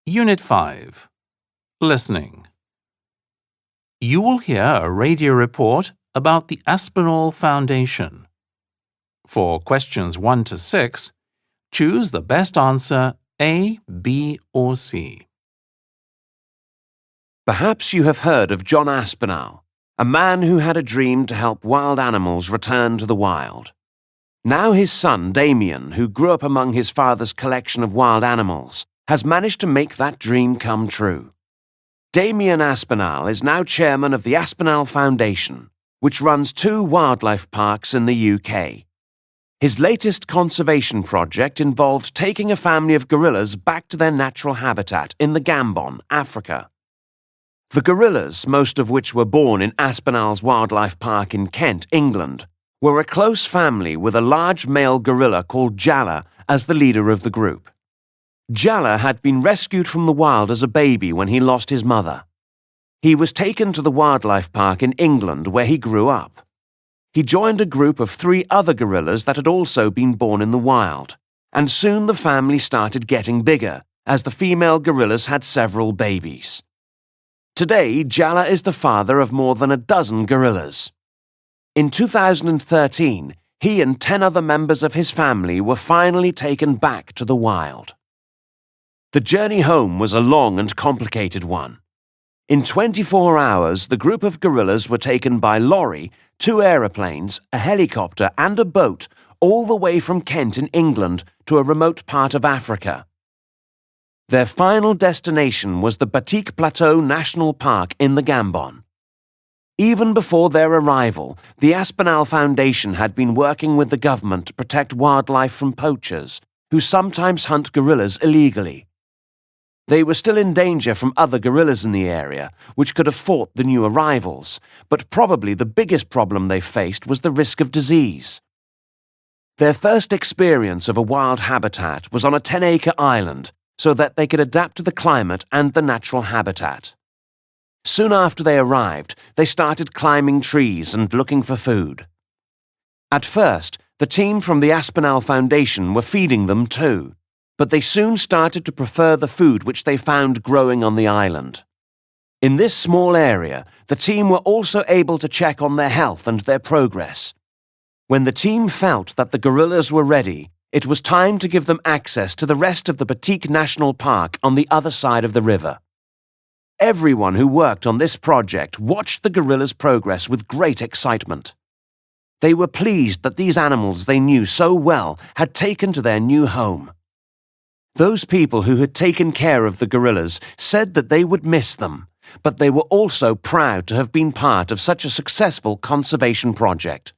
Unit 5. Listening. You will hear a radio report about the Aspinall Foundation. For questions 1 to 6, choose the best answer A, B, or C. Perhaps you have heard of John Aspinall, a man who had a dream to help wild animals return to the wild. Now his son, Damien, who grew up among his father's collection of wild animals, has managed to make that dream come true. Damien Aspinall is now chairman of the Aspinall Foundation, which runs 2 wildlife parks in the UK. His latest conservation project involved taking a family of gorillas back to their natural habitat in the Gabon, Africa. The gorillas, most of which were born in Aspinall's Wildlife Park in Kent, England, were a close family with a large male gorilla called Jala as the leader of the group. Jala had been rescued from the wild as a baby when he lost his mother. He was taken to the wildlife park in England where he grew up. He joined a group of 3 other gorillas that had also been born in the wild, and soon the family started getting bigger as the female gorillas had several babies. Today, Jala is the father of more than a dozen gorillas. In 2013, he and 10 other members of his family were finally taken back to the wild. The journey home was a long and complicated one. In 24 hours, the group of gorillas were taken by lorry, 2 aeroplanes, a helicopter and a boat all the way from Kent in England to a remote part of Africa. Their final destination was the Batik Plateau National Park in the Gabon. Even before their arrival, the Aspinall Foundation had been working with the government to protect wildlife from poachers, who sometimes hunt gorillas illegally. They were still in danger from other gorillas in the area, which could have fought the new arrivals, but probably the biggest problem they faced was the risk of disease. Their first experience of a wild habitat was on a 10-acre island, so that they could adapt to the climate and the natural habitat. Soon after they arrived, they started climbing trees and looking for food. At first, the team from the Aspinall Foundation were feeding them too, but they soon started to prefer the food which they found growing on the island. In this small area, the team were also able to check on their health and their progress. When the team felt that the gorillas were ready, it was time to give them access to the rest of the Batik National Park on the other side of the river. Everyone who worked on this project watched the gorillas' progress with great excitement. They were pleased that these animals they knew so well had taken to their new home. Those people who had taken care of the gorillas said that they would miss them, but they were also proud to have been part of such a successful conservation project.